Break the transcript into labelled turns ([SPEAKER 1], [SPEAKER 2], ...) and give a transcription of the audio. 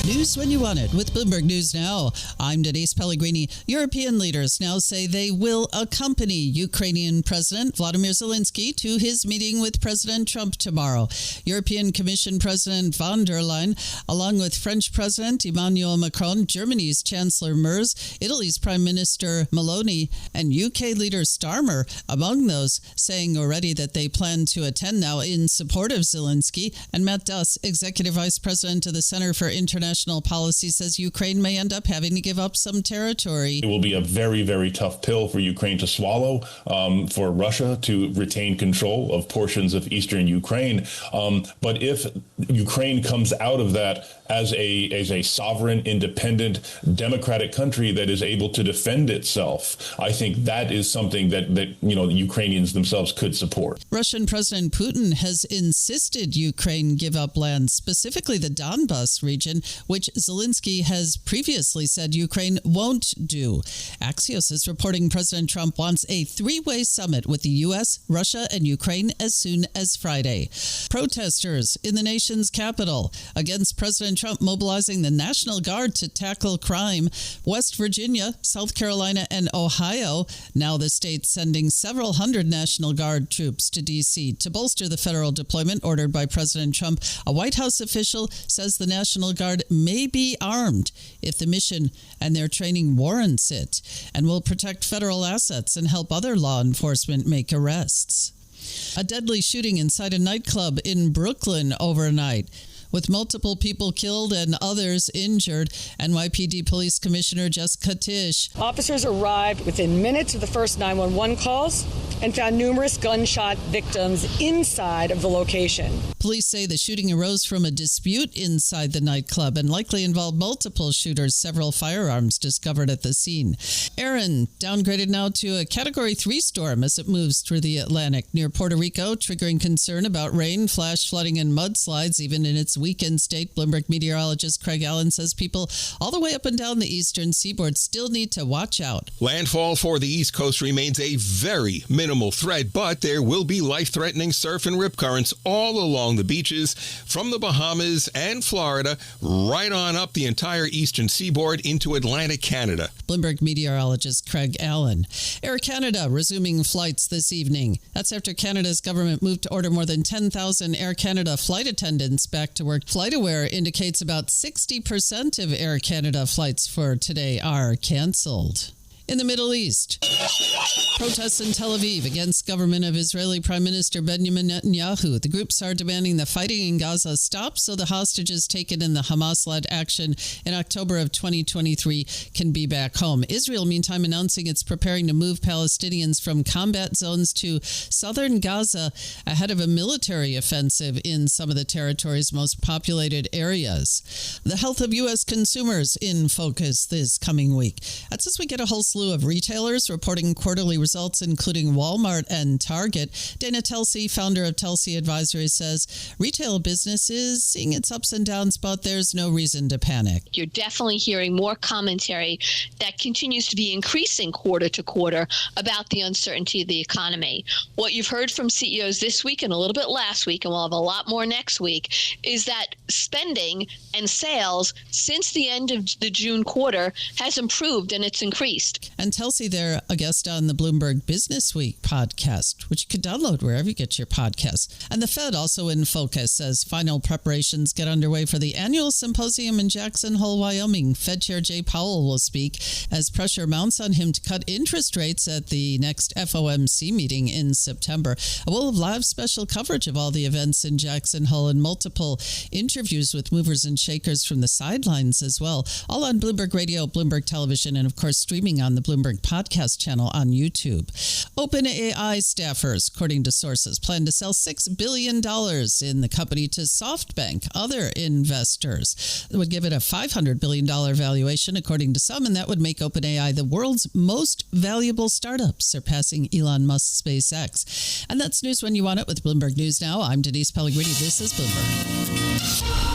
[SPEAKER 1] News when you want it with Bloomberg News Now. I'm Denise Pellegrini. European leaders now say they will accompany Ukrainian President Vladimir Zelenskiy to his meeting with President Trump tomorrow. European Commission President von der Leyen, along with French President Emmanuel Macron, Germany's Chancellor Merz, Italy's Prime Minister Meloni, and UK leader Starmer, among those, saying already that they plan to attend now in support of Zelensky. And Matt Duss, Executive Vice President of the Center for International Policy, says Ukraine may end up having to give up some territory.
[SPEAKER 2] It will be a very, very tough pill for Ukraine to swallow, for Russia to retain control of portions of eastern Ukraine. But if Ukraine comes out of that as a sovereign, independent, democratic country that is able to defend itself, I think that is something that the Ukrainians themselves could support.
[SPEAKER 1] Russian President Putin has insisted Ukraine give up land, specifically the Donbas region, which Zelensky has previously said Ukraine won't do. Axios is reporting President Trump wants a three-way summit with the U.S., Russia, and Ukraine as soon as Friday. Protesters in the nation's capital against President Trump mobilizing the National Guard to tackle crime. West Virginia, South Carolina, and Ohio, now the states sending several hundred National Guard troops to D.C. to bolster the federal deployment ordered by President Trump. A White House official says the National Guard may be armed if the mission and their training warrants it, and will protect federal assets and help other law enforcement make arrests. A deadly shooting inside a nightclub in Brooklyn overnight, with multiple people killed and others injured. NYPD Police Commissioner Jessica Tisch.
[SPEAKER 3] Officers arrived within minutes of the first 911 calls and found numerous gunshot victims inside of the location.
[SPEAKER 1] Police say the shooting arose from a dispute inside the nightclub and likely involved multiple shooters, several firearms discovered at the scene. Erin downgraded now to a Category 3 storm as it moves through the Atlantic near Puerto Rico, triggering concern about rain, flash flooding, and mudslides, even in its weekend state. Bloomberg meteorologist Craig Allen says people all the way up and down the eastern seaboard still need to watch out.
[SPEAKER 4] Landfall for the East Coast remains a very minimal threat, but there will be life-threatening surf and rip currents all along the beaches from the Bahamas and Florida right on up the entire eastern seaboard into Atlantic Canada.
[SPEAKER 1] Bloomberg meteorologist Craig Allen. Air Canada resuming flights this evening. That's after Canada's government moved to order more than 10,000 Air Canada flight attendants back to work. FlightAware indicates about 60% of Air Canada flights for today are canceled. In the Middle East, protests in Tel Aviv against government of Israeli Prime Minister Benjamin Netanyahu. The groups are demanding the fighting in Gaza stop so the hostages taken in the Hamas-led action in October of 2023 can be back home. Israel, meantime, announcing it's preparing to move Palestinians from combat zones to southern Gaza ahead of a military offensive in some of the territory's most populated areas. The health of U.S. consumers in focus this coming week. That's as we get a whole slew of retailers reporting quarterly results, including Walmart and Target. Dana Telsey, founder of Telsey Advisory, says retail business is seeing its ups and downs, but there's no reason to panic.
[SPEAKER 5] You're definitely hearing more commentary that continues to be increasing quarter to quarter about the uncertainty of the economy. What you've heard from CEOs this week and a little bit last week, and we'll have a lot more next week, is that spending and sales since the end of the June quarter has improved and it's increased.
[SPEAKER 1] And Telsey there, a guest on the Bloomberg Business Week podcast, which you can download wherever you get your podcasts. And the Fed also in focus as final preparations get underway for the annual symposium in Jackson Hole, Wyoming. Fed Chair Jay Powell will speak as pressure mounts on him to cut interest rates at the next FOMC meeting in September. We'll have live special coverage of all the events in Jackson Hole and multiple interviews with movers and shakers from the sidelines as well. All on Bloomberg Radio, Bloomberg Television, and of course streaming on the Bloomberg podcast channel on YouTube. OpenAI staffers, according to sources, plan to sell $6 billion in the company to SoftBank. Other investors would give it a $500 billion valuation, according to some, and that would make OpenAI the world's most valuable startup, surpassing Elon Musk's SpaceX. And that's news when you want it with Bloomberg News Now. I'm Denise Pellegrini. This is Bloomberg.